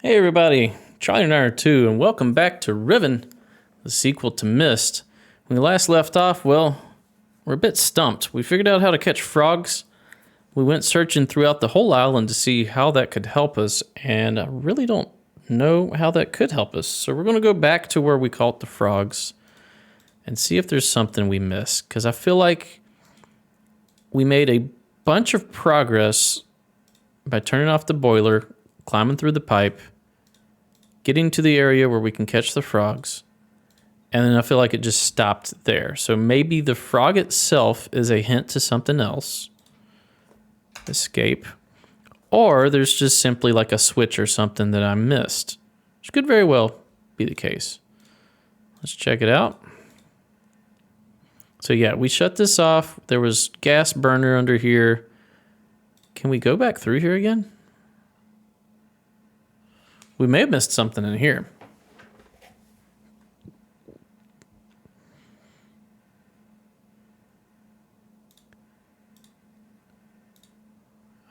Hey everybody, Charlie and I are 2, and welcome back to Riven, the sequel to Myst. When we last left off, well, we're a bit stumped. We figured out how to catch frogs. We went searching throughout the whole island to see how that could help us, and I really don't know how that could help us. So we're going to go back to where we caught the frogs and see if there's something we missed, because I feel like we made a bunch of progress by turning off the boiler, climbing through the pipe, getting to the area where we can catch the frogs, and then I feel like it just stopped there. So maybe the frog itself is a hint to something else. Escape. Or there's just simply like a switch or something that I missed, which could very well be the case. Let's check it out. So yeah, we shut this off. There was gas burner under here. Can we go back through here again? We may have missed something in here.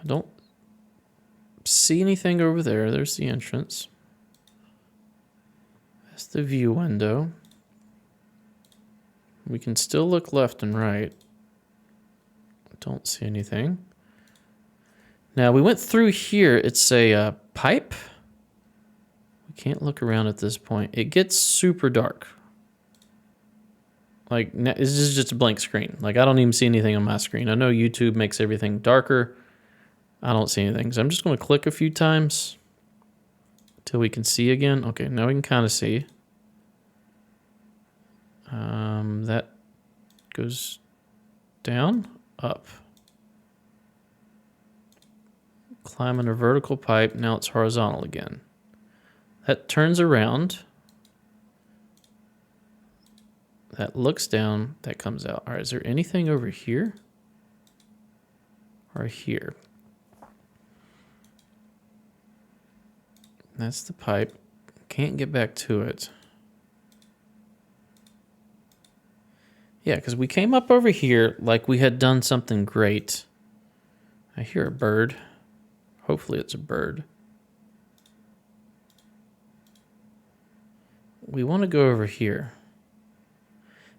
I don't see anything over there. There's the entrance. That's the view window. We can still look left and right. Don't see anything. Now, we went through here. It's a pipe. We can't look around at this point. It gets super dark. Like, this is just a blank screen. Like, I don't even see anything on my screen. I know YouTube makes everything darker. I don't see anything. So I'm just going to click a few times until we can see again. Okay, now we can kind of see. That goes down, up. Climbing a vertical pipe. Now it's horizontal again. That turns around. That looks down. That comes out. All right, is there anything over here? Or here? That's the pipe. Can't get back to it. Yeah, because we came up over here like we had done something great. I hear a bird. Hopefully it's a bird. We want to go over here.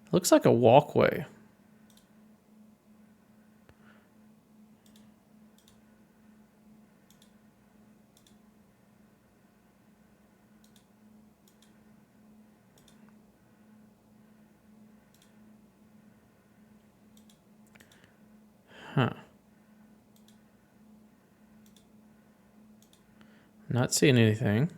It looks like a walkway. Huh. Not seeing anything.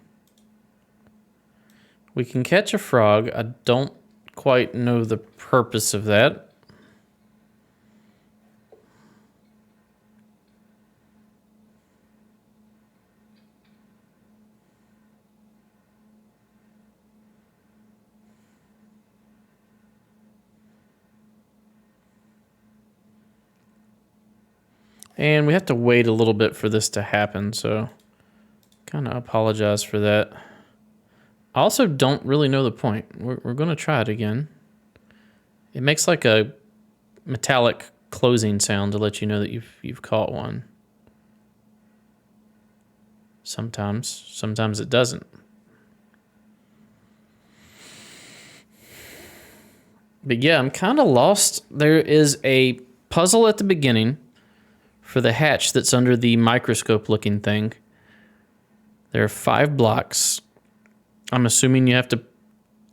We can catch a frog. I don't quite know the purpose of that. And we have to wait a little bit for this to happen, so kind of apologize for that. I also don't really know the point. We're going to try it again. It makes like a metallic closing sound to let you know that you've caught one. Sometimes it doesn't. But yeah, I'm kind of lost. There is a puzzle at the beginning for the hatch that's under the microscope looking thing. There are 5 blocks. I'm assuming you have to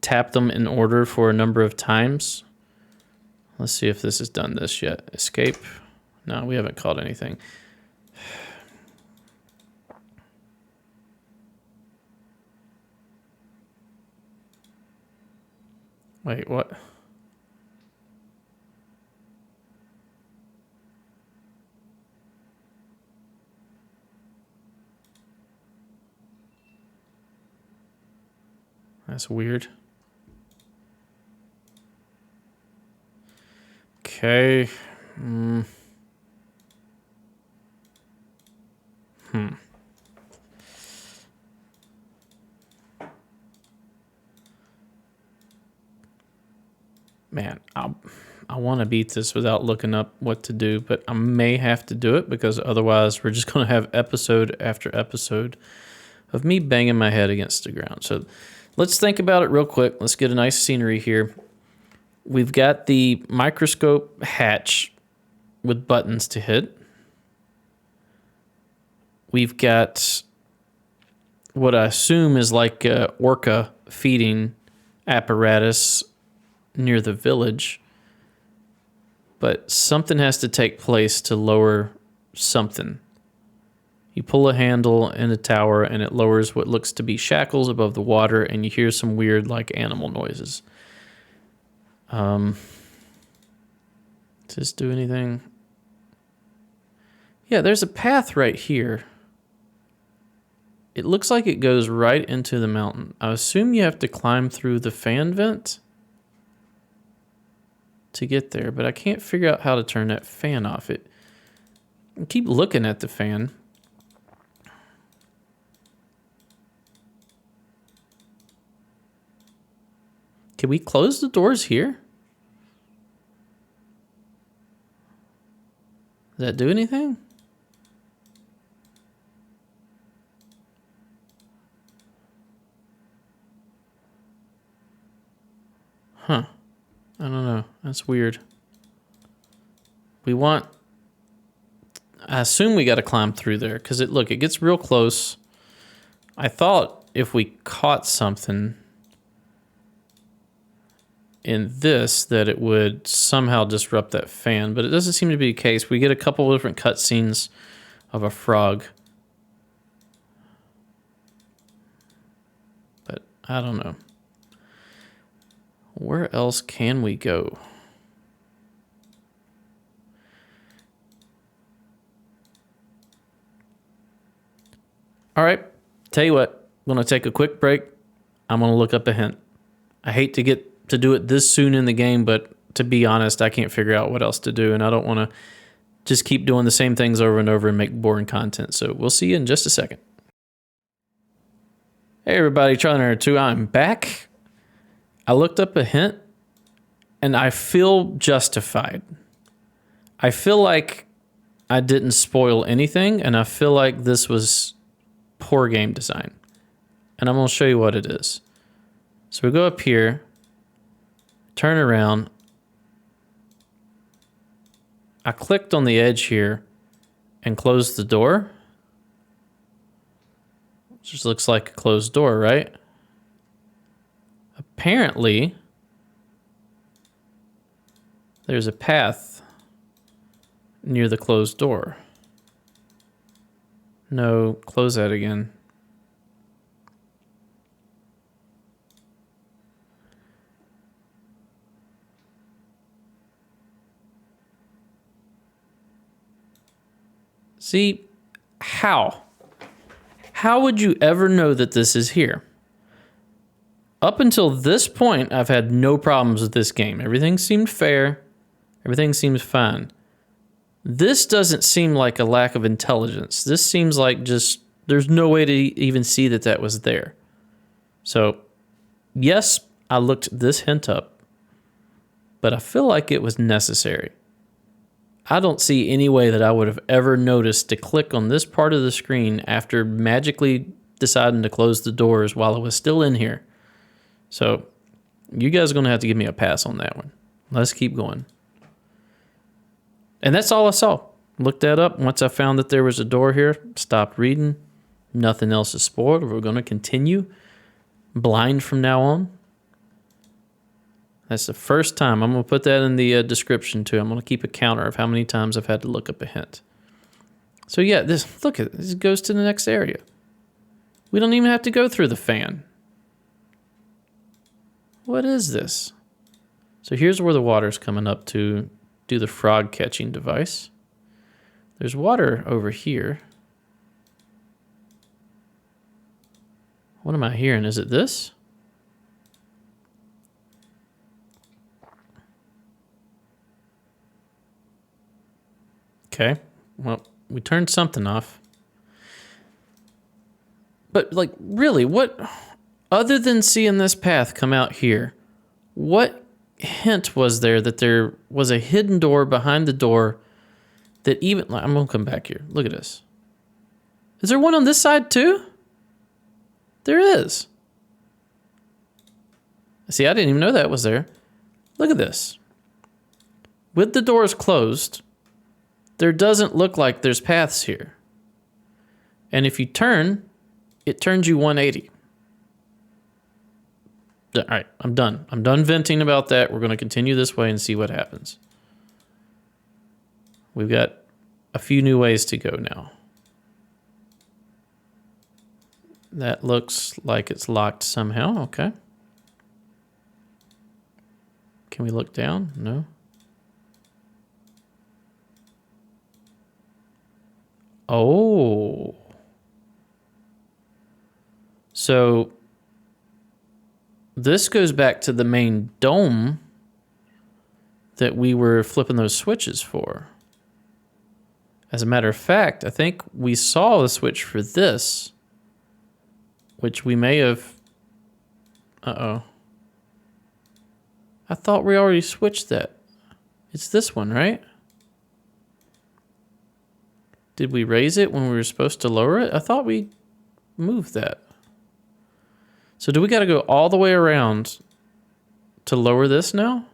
tap them in order for a number of times. Let's see if this has done this yet. Escape. No, we haven't caught anything. Wait, what? That's weird. Okay. Man, I want to beat this without looking up what to do, but I may have to do it because otherwise we're just going to have episode after episode of me banging my head against the ground. So let's think about it real quick. Let's get a nice scenery here. We've got the microscope hatch with buttons to hit. We've got what I assume is like a orca feeding apparatus near the village. But something has to take place to lower something. You pull a handle in a tower and it lowers what looks to be shackles above the water, and you hear some weird like animal noises. Does this do anything? Yeah, there's a path right here. It looks like it goes right into the mountain. I assume you have to climb through the fan vent to get there, but I can't figure out how to turn that fan off. I keep looking at the fan. Can we close the doors here? Does that do anything? Huh. I don't know. That's weird. I assume we got to climb through there because look, it gets real close. I thought if we caught something in this that it would somehow disrupt that fan, but it doesn't seem to be the case. We get a couple of different cutscenes of a frog. But I don't know. Where else can we go? All right, tell you what, I'm going to take a quick break. I'm going to look up a hint. I hate to get to do it this soon in the game, but to be honest, I can't figure out what else to do, and I don't want to just keep doing the same things over and over and make boring content. So we'll see you in just a second. Hey everybody, Trial2, I'm back. I looked up a hint, and I feel justified. I feel like I didn't spoil anything, and I feel like this was poor game design. And I'm going to show you what it is. So we go up here, turn around. I clicked on the edge here and closed the door. It just looks like a closed door, right? Apparently, there's a path near the closed door. No, close that again. See, how? How would you ever know that this is here? Up until this point, I've had no problems with this game. Everything seemed fair. Everything seems fine. This doesn't seem like a lack of intelligence. This seems like just, there's no way to even see that that was there. So, yes, I looked this hint up, but I feel like it was necessary. I don't see any way that I would have ever noticed to click on this part of the screen after magically deciding to close the doors while it was still in here. So, you guys are going to have to give me a pass on that one. Let's keep going. And that's all I saw. Looked that up. Once I found that there was a door here, stopped reading. Nothing else is spoiled. We're going to continue blind from now on. That's the first time. I'm going to put that in the description too. I'm going to keep a counter of how many times I've had to look up a hint. So yeah, look at this. It goes to the next area. We don't even have to go through the fan. What is this? So here's where the water's coming up to do the frog catching device. There's water over here. What am I hearing? Is it this? Okay, well, we turned something off. But, like, really, what, other than seeing this path come out here, what hint was there that there was a hidden door behind the door that even, I'm going to come back here. Look at this. Is there one on this side too? There is. See, I didn't even know that was there. Look at this. With the doors closed, there doesn't look like there's paths here. And if you turn, it turns you 180. All right, I'm done. I'm done venting about that. We're going to continue this way and see what happens. We've got a few new ways to go now. That looks like it's locked somehow. Okay. Can we look down? No. Oh. So this goes back to the main dome that we were flipping those switches for. As a matter of fact, I think we saw the switch for this, which we may have... Uh-oh. I thought we already switched that. It's this one, right? Did we raise it when we were supposed to lower it? I thought we moved that. So do we got to go all the way around to lower this now?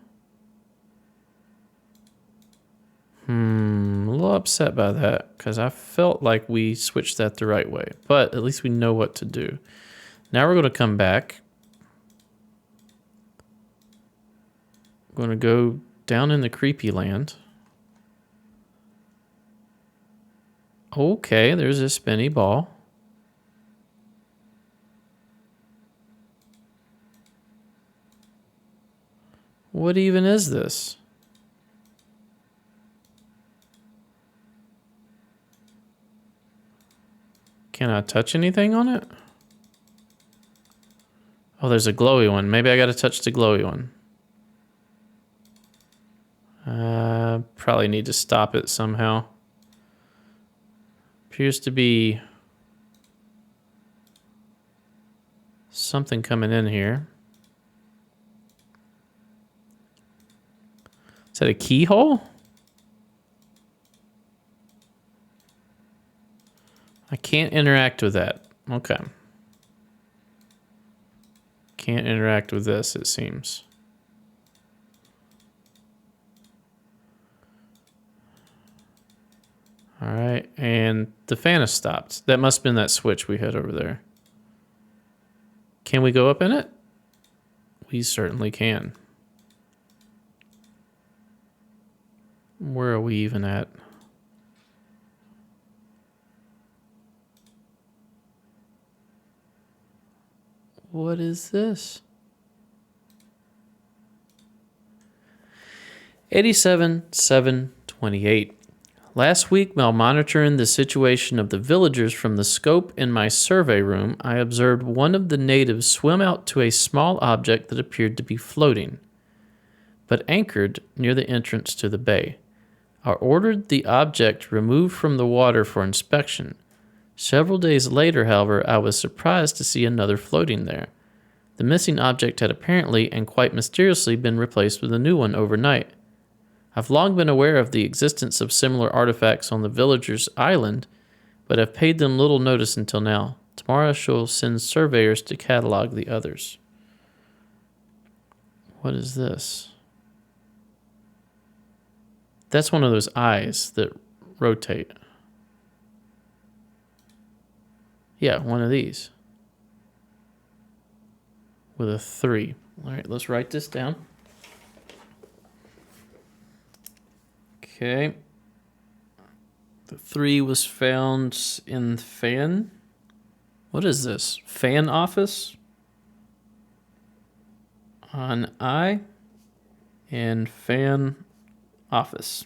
A little upset by that because I felt like we switched that the right way, but at least we know what to do. Now we're going to come back. I'm going to go down in the creepy land. Okay, there's a spinny ball. What even is this? Can I touch anything on it? Oh, there's a glowy one. Maybe I got to touch the glowy one. Probably need to stop it somehow. Appears to be something coming in here. Is that a keyhole? I can't interact with that. Okay. Can't interact with this, it seems. All right, and the fan has stopped. That must have been that switch we had over there. Can we go up in it? We certainly can. Where are we even at? What is this? 87,728. Last week, while monitoring the situation of the villagers from the scope in my survey room, I observed one of the natives swim out to a small object that appeared to be floating, but anchored near the entrance to the bay. I ordered the object removed from the water for inspection. Several days later, however, I was surprised to see another floating there. The missing object had apparently and quite mysteriously been replaced with a new one overnight. I've long been aware of the existence of similar artifacts on the villagers' island, but have paid them little notice until now. Tomorrow I shall send surveyors to catalog the others. What is this? That's one of those eyes that rotate. Yeah, one of these. With a 3. All right, let's write this down. Okay. The 3 was found in fan. What is this? Fan office? On I and fan office.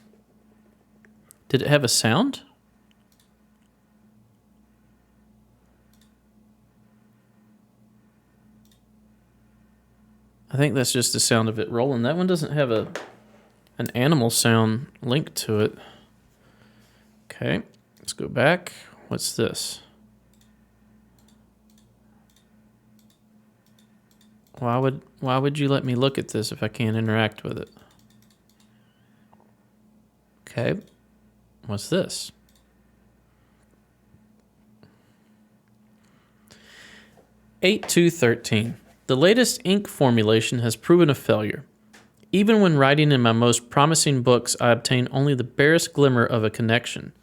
Did it have a sound? I think that's just the sound of it rolling. That one doesn't have an animal sound linked to it. Okay, let's go back. What's this? Why would you let me look at this if I can't interact with it? Okay, what's this? 8.2.13. The latest ink formulation has proven a failure. Even when writing in my most promising books, I obtain only the barest glimmer of a connection.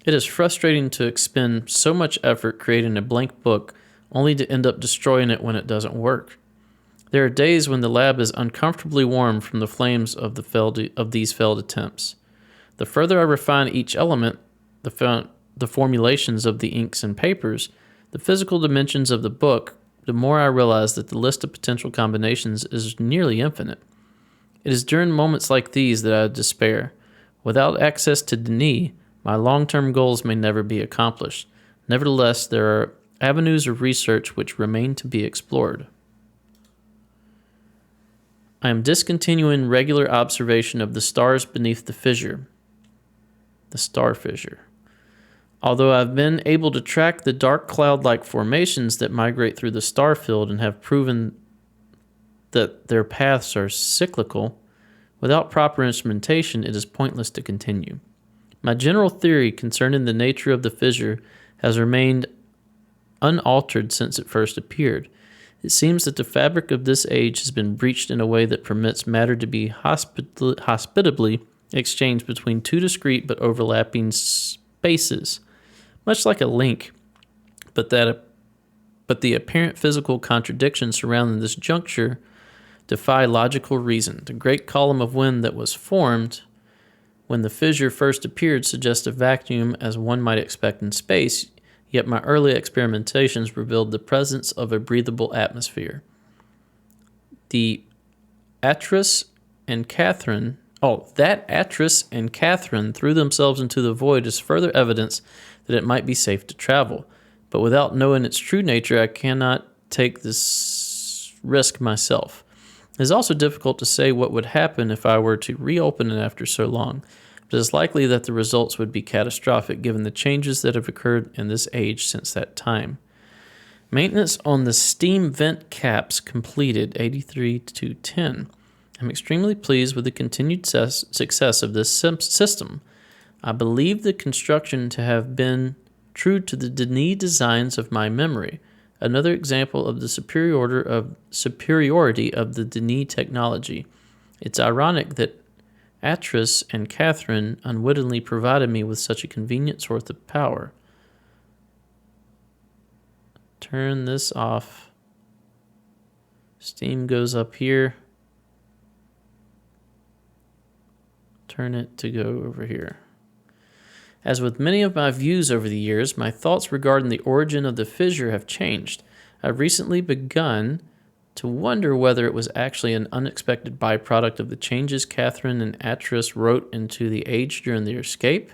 It is frustrating to expend so much effort creating a blank book only to end up destroying it when it doesn't work. There are days when the lab is uncomfortably warm from the flames of these failed attempts. The further I refine each element, the formulations of the inks and papers, the physical dimensions of the book, the more I realize that the list of potential combinations is nearly infinite. It is during moments like these that I despair. Without access to Denis, my long-term goals may never be accomplished. Nevertheless, there are avenues of research which remain to be explored. I am discontinuing regular observation of the stars beneath the fissure, the star fissure. Although I've been able to track the dark cloud-like formations that migrate through the star field and have proven that their paths are cyclical, without proper instrumentation, it is pointless to continue. My general theory concerning the nature of the fissure has remained unaltered since it first appeared. It seems that the fabric of this age has been breached in a way that permits matter to be hospitably exchanged between two discrete but overlapping spaces, much like a link, but the apparent physical contradictions surrounding this juncture defy logical reason. The great column of wind that was formed when the fissure first appeared suggests a vacuum as one might expect in space, yet my early experimentations revealed the presence of a breathable atmosphere. That Atris and Catherine threw themselves into the void is further evidence that it might be safe to travel, but without knowing its true nature, I cannot take this risk myself. It is also difficult to say what would happen if I were to reopen it after so long, but it is likely that the results would be catastrophic given the changes that have occurred in this age since that time. Maintenance on the steam vent caps completed 83-10. I'm extremely pleased with the continued success of this system. I believe the construction to have been true to the Denis designs of my memory, another example of the superiority of the Denis technology. It's ironic that Atris and Catherine unwittingly provided me with such a convenient source of power. Turn this off. Steam goes up here. Turn it to go over here. As with many of my views over the years, my thoughts regarding the origin of the fissure have changed. I've recently begun to wonder whether it was actually an unexpected byproduct of the changes Catherine and Atris wrote into the age during their escape.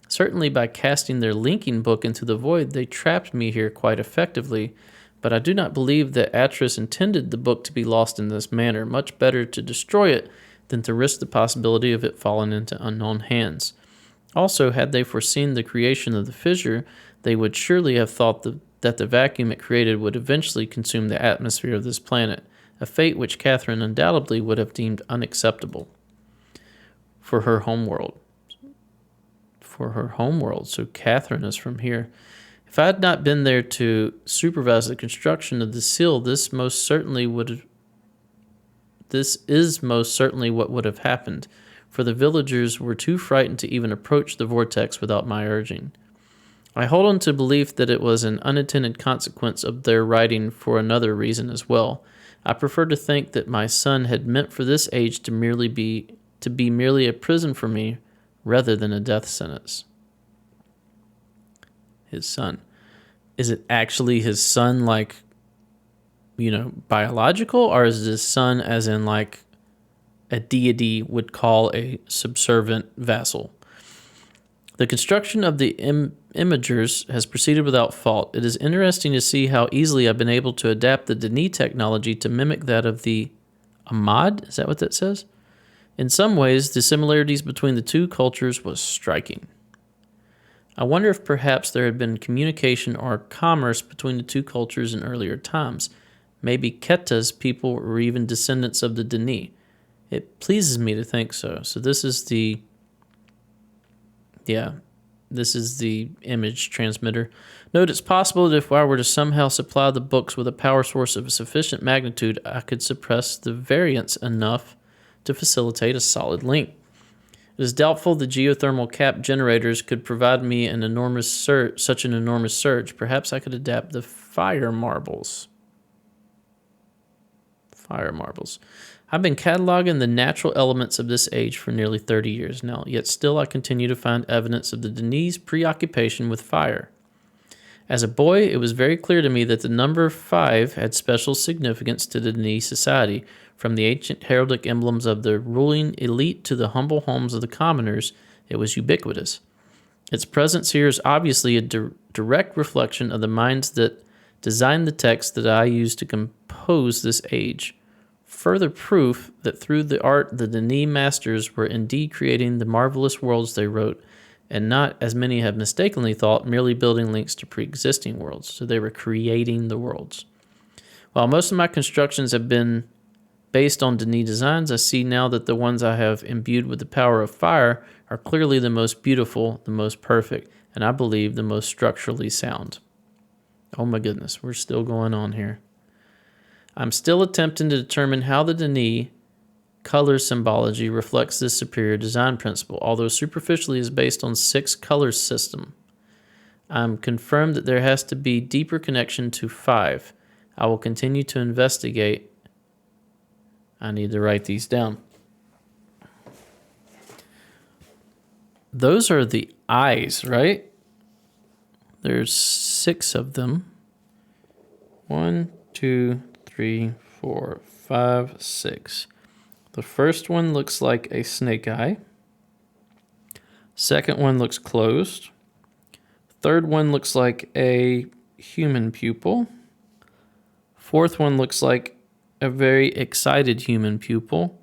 Certainly by casting their linking book into the void, they trapped me here quite effectively, but I do not believe that Atris intended the book to be lost in this manner. Much better to destroy it than to risk the possibility of it falling into unknown hands. Also, had they foreseen the creation of the fissure, they would surely have thought that the vacuum it created would eventually consume the atmosphere of this planet, a fate which Catherine undoubtedly would have deemed unacceptable for her homeworld. So Catherine is from here. If I had not been there to supervise the construction of the seal, this is most certainly what would have happened, for the villagers were too frightened to even approach the vortex without my urging. I hold on to belief that it was an unintended consequence of their writing for another reason as well. I prefer to think that my son had meant for this age to be merely a prison for me rather than a death sentence. His son. Is it actually his son, like, biological, or is his son as in like a deity would call a subservient vassal? The construction of the imagers has proceeded without fault. It is interesting to see how easily I've been able to adapt the Denis technology to mimic that of the Ahmad. Is that what that says? In some ways, the similarities between the two cultures was striking. I wonder if perhaps there had been communication or commerce between the two cultures in earlier times. Maybe Keta's people were even descendants of the Denis. It pleases me to think so. So this is the This is the image transmitter. Note it's possible that if I were to somehow supply the books with a power source of a sufficient magnitude, I could suppress the variance enough to facilitate a solid link. It is doubtful the geothermal cap generators could provide me an enormous such an enormous surge. Perhaps I could adapt the fire marbles. Fire marbles. I've been cataloging the natural elements of this age for nearly 30 years now, yet still I continue to find evidence of the Denis preoccupation with fire. As a boy, it was very clear to me that the number 5 had special significance to the Denis society. From the ancient heraldic emblems of the ruling elite to the humble homes of the commoners, it was ubiquitous. Its presence here is obviously a direct reflection of the minds that designed the text that I used to compose this age. Further proof that through the art the Denis masters were indeed creating the marvelous worlds they wrote, and not, as many have mistakenly thought, merely building links to pre-existing worlds. So they were creating the worlds. While most of my constructions have been based on Denis designs, I see now that the ones I have imbued with the power of fire are clearly the most beautiful, the most perfect, and I believe the most structurally sound. Oh my goodness, we're still going on here. I'm still attempting to determine how the Denis color symbology reflects this superior design principle, although superficially is based on 6 color system. I'm confirmed that there has to be deeper connection to 5. I will continue to investigate. I need to write these down. Those are the eyes, right? There's 6 of them. 1, 2, 3, 4, 5, 6. The first one looks like a snake eye. Second one looks closed. Third one looks like a human pupil. Fourth one looks like a very excited human pupil.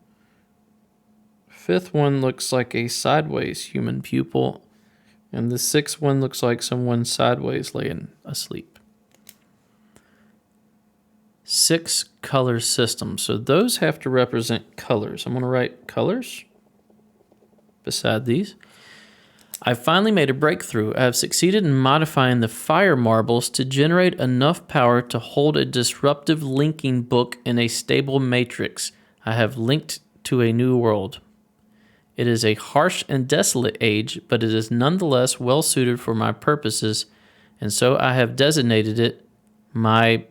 Fifth one looks like a sideways human pupil. And the 6th one looks like someone sideways laying asleep. 6 color systems. So those have to represent colors. I'm going to write colors beside these. I finally made a breakthrough. I have succeeded in modifying the fire marbles to generate enough power to hold a disruptive linking book in a stable matrix. I have linked to a new world. It is a harsh and desolate age, but it is nonetheless well suited for my purposes, and so I have designated it my...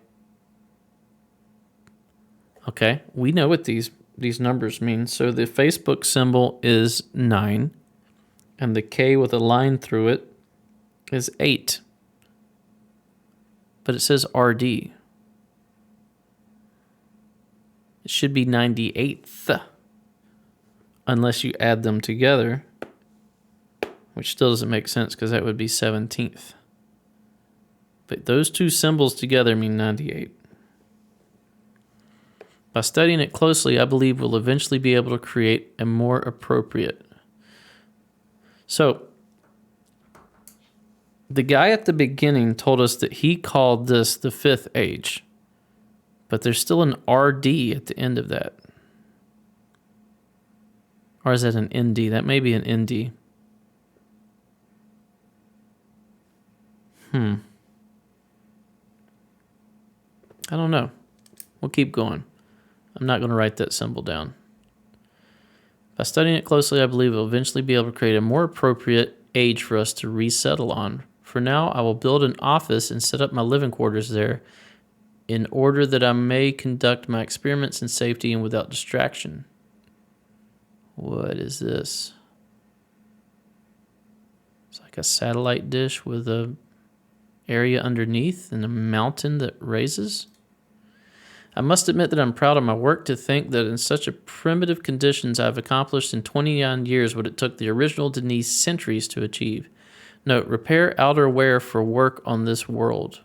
Okay, we know what these numbers mean. So the Facebook symbol is 9, and the K with a line through it is 8. But it says RD. It should be 98th, unless you add them together, which still doesn't make sense because that would be 17th. But those 2 symbols together mean 98. By studying it closely, I believe we'll eventually be able to create a more appropriate. So, the guy at the beginning told us that he called this the 5th age, but there's still an RD at the end of that. Or is that an ND? That may be an ND. I don't know. We'll keep going. I'm not going to write that symbol down. By studying it closely, I believe we'll eventually be able to create a more appropriate age for us to resettle on. For now, I will build an office and set up my living quarters there in order that I may conduct my experiments in safety and without distraction. What is this? It's like a satellite dish with a area underneath and a mountain that raises. I must admit that I'm proud of my work. To think that in such a primitive conditions I've accomplished in 29 years what it took the original Denis centuries to achieve. Note, repair outerwear for work on this world.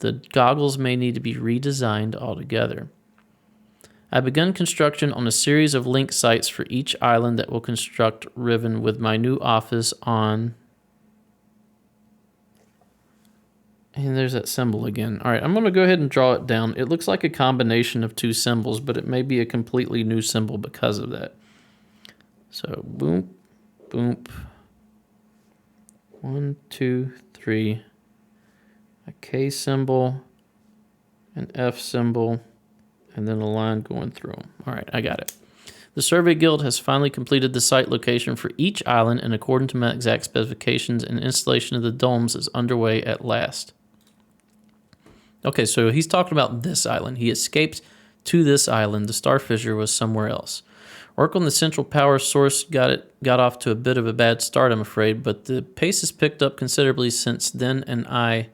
The goggles may need to be redesigned altogether. I've begun construction on a series of link sites for each island that will construct Riven with my new office on... And there's that symbol again. All right, I'm going to go ahead and draw it down. It looks like a combination of 2 symbols, but it may be a completely new symbol because of that. So, boom, boom, 1, 2, 3. A K symbol, an F symbol, and then a line going through them. All right, I got it. The Survey Guild has finally completed the site location for each island, and according to my exact specifications, and installation of the domes is underway at last. Okay, so he's talking about this island. He escaped to this island. The Starfisher was somewhere else. Work on the central power source got off to a bit of a bad start, I'm afraid, but the pace has picked up considerably since then, and I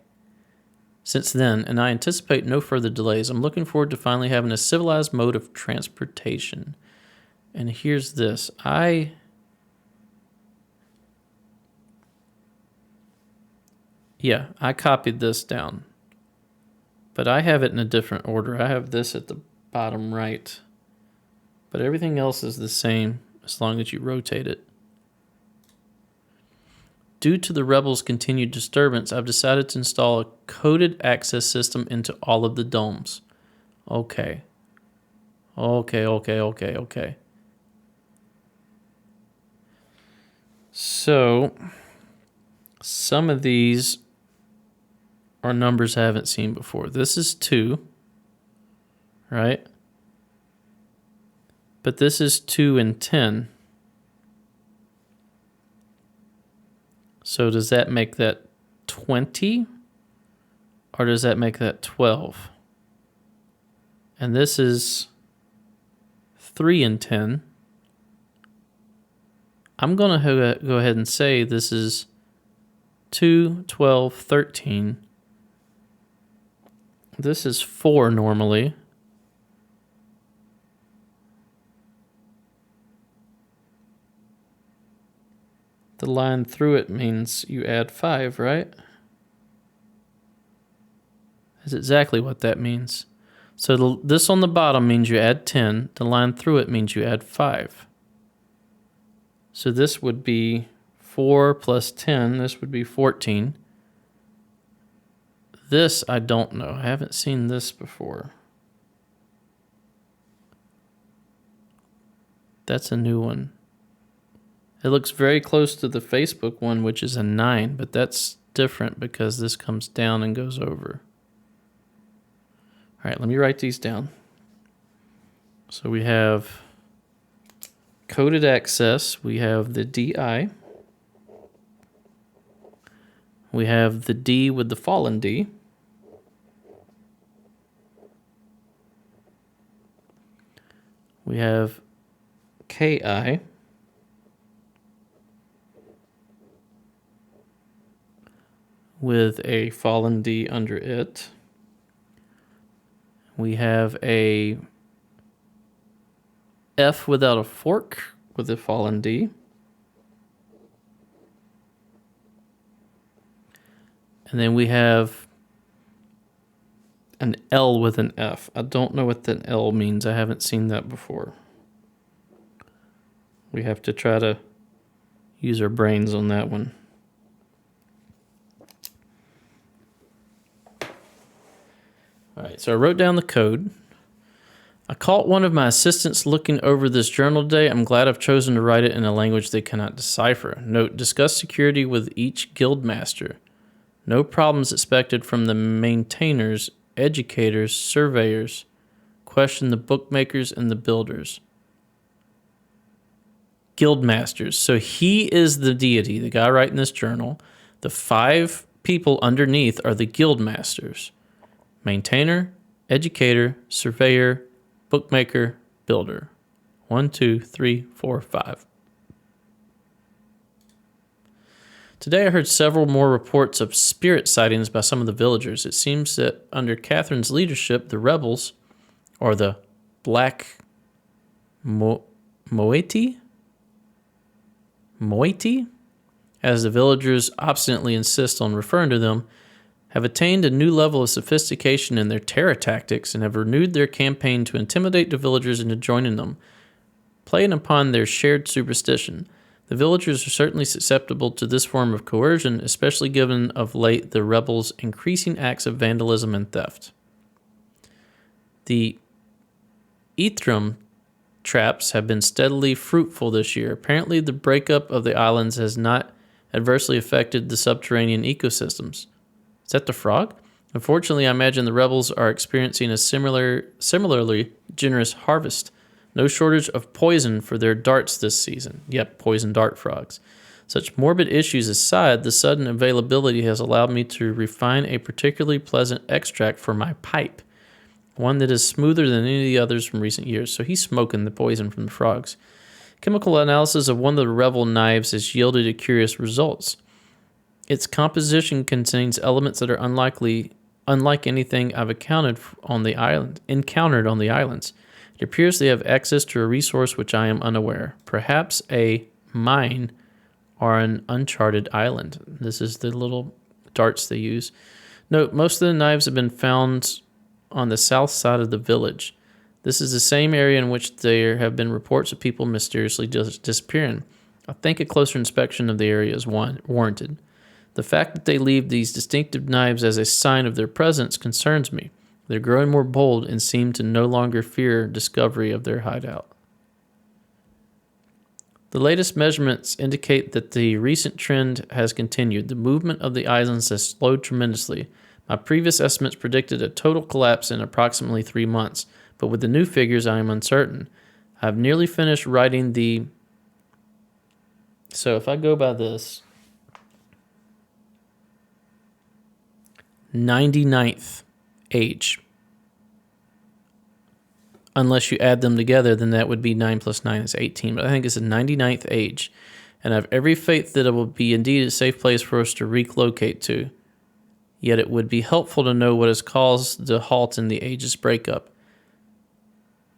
anticipate no further delays. I'm looking forward to finally having a civilized mode of transportation. And here's this. I copied this down. But I have it in a different order. I have this at the bottom right. But everything else is the same as long as you rotate it. Due to the rebels' continued disturbance, I've decided to install a coded access system into all of the domes. Okay. So, some of these are numbers I haven't seen before. This is 2, right? But this is 2 and 10. So does that make that 20? Or does that make that 12? And this is 3 and 10. I'm going to go ahead and say this is 2, 12, 13. This is 4 normally. The line through it means you add 5, right? That's exactly what that means. So this on the bottom means you add 10. The line through it means you add 5. So this would be 4 plus 10. This would be 14. This I don't know. I haven't seen this before. That's a new one. It looks very close to the Facebook one, which is a 9, but that's different because this comes down and goes over. All right, let me write these down. So we have coded access. We have the DI. We have the D with the fallen D. We have KI. With a fallen D under it. We have a F without a fork with a fallen D. And then we have an L with an F. I don't know what that L means. I haven't seen that before. We have to try to use our brains on that one. All right, so I wrote down the code. I caught one of my assistants looking over this journal today. I'm glad I've chosen to write it in a language they cannot decipher. Note, discuss security with each guild master. No problems expected from the maintainers, educators, surveyors. Question the bookmakers and the builders. Guild masters. So he is the deity, the guy writing this journal. The 5 people underneath are the guild masters. Maintainer, educator, surveyor, bookmaker, builder. 1, 2, 3, 4, 5. Today I heard several more reports of spirit sightings by some of the villagers. It seems that under Catherine's leadership, the rebels, or the Black Moiety, as the villagers obstinately insist on referring to them, have attained a new level of sophistication in their terror tactics and have renewed their campaign to intimidate the villagers into joining them, playing upon their shared superstition. The villagers are certainly susceptible to this form of coercion, especially given of late the rebels' increasing acts of vandalism and theft. The Ethereum traps have been steadily fruitful this year. Apparently, the breakup of the islands has not adversely affected the subterranean ecosystems. Is that the frog? Unfortunately, I imagine the rebels are experiencing a similarly generous harvest. No shortage of poison for their darts this season. Yep, poison dart frogs. Such morbid issues aside, the sudden availability has allowed me to refine a particularly pleasant extract for my pipe, one that is smoother than any of the others from recent years. So he's smoking the poison from the frogs. Chemical analysis of one of the rebel knives has yielded a curious results. Its composition contains elements that are unlike anything I've encountered on the islands. It appears they have access to a resource which I am unaware, perhaps a mine or an uncharted island. This is the little darts they use. Note, most of the knives have been found on the south side of the village. This is the same area in which there have been reports of people mysteriously disappearing. I think a closer inspection of the area is warranted. The fact that they leave these distinctive knives as a sign of their presence concerns me. They're growing more bold and seem to no longer fear discovery of their hideout. The latest measurements indicate that the recent trend has continued. The movement of the islands has slowed tremendously. My previous estimates predicted a total collapse in approximately 3 months, but with the new figures, I am uncertain. I've nearly finished writing the... So if I go by this, 99th age. Unless you add them together, then that would be 9 plus 9 is 18. But I think it's the 99th age. And I have every faith that it will be indeed a safe place for us to relocate to. Yet it would be helpful to know what has caused the halt in the age's breakup.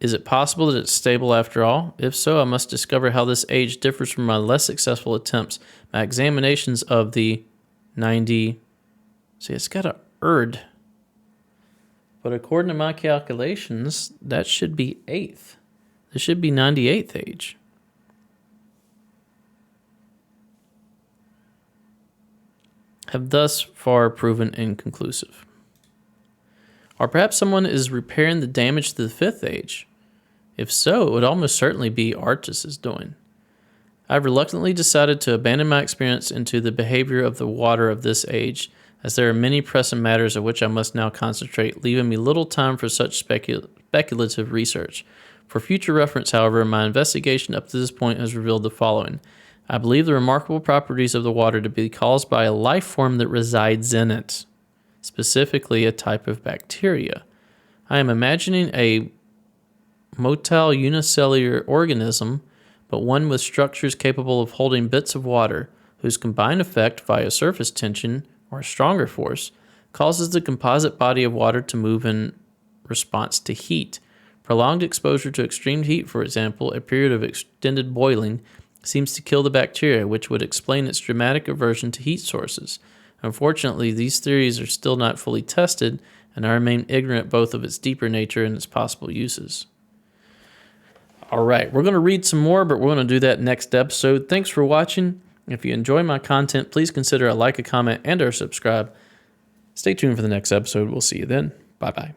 Is it possible that it's stable after all? If so, I must discover how this age differs from my less successful attempts. My examinations of the 90... See, it's got a erd. But according to my calculations, that should be 8th. This should be 98th age. Have thus far proven inconclusive. Or perhaps someone is repairing the damage to the 5th age. If so, it would almost certainly be Artus's doing. I've reluctantly decided to abandon my experience into the behavior of the water of this age, as there are many pressing matters of which I must now concentrate, leaving me little time for such speculative research. For future reference, however, my investigation up to this point has revealed the following. I believe the remarkable properties of the water to be caused by a life form that resides in it, specifically a type of bacteria. I am imagining a motile unicellular organism, but one with structures capable of holding bits of water, whose combined effect via surface tension or a stronger force causes the composite body of water to move in response to heat. Prolonged exposure to extreme heat, for example, a period of extended boiling, seems to kill the bacteria, which would explain its dramatic aversion to heat sources. Unfortunately, these theories are still not fully tested, and I remain ignorant both of its deeper nature and its possible uses. All right, we're going to read some more, but we're going to do that next episode. Thanks for watching. If you enjoy my content, please consider a like, a comment, and or subscribe. Stay tuned for the next episode. We'll see you then. Bye-bye.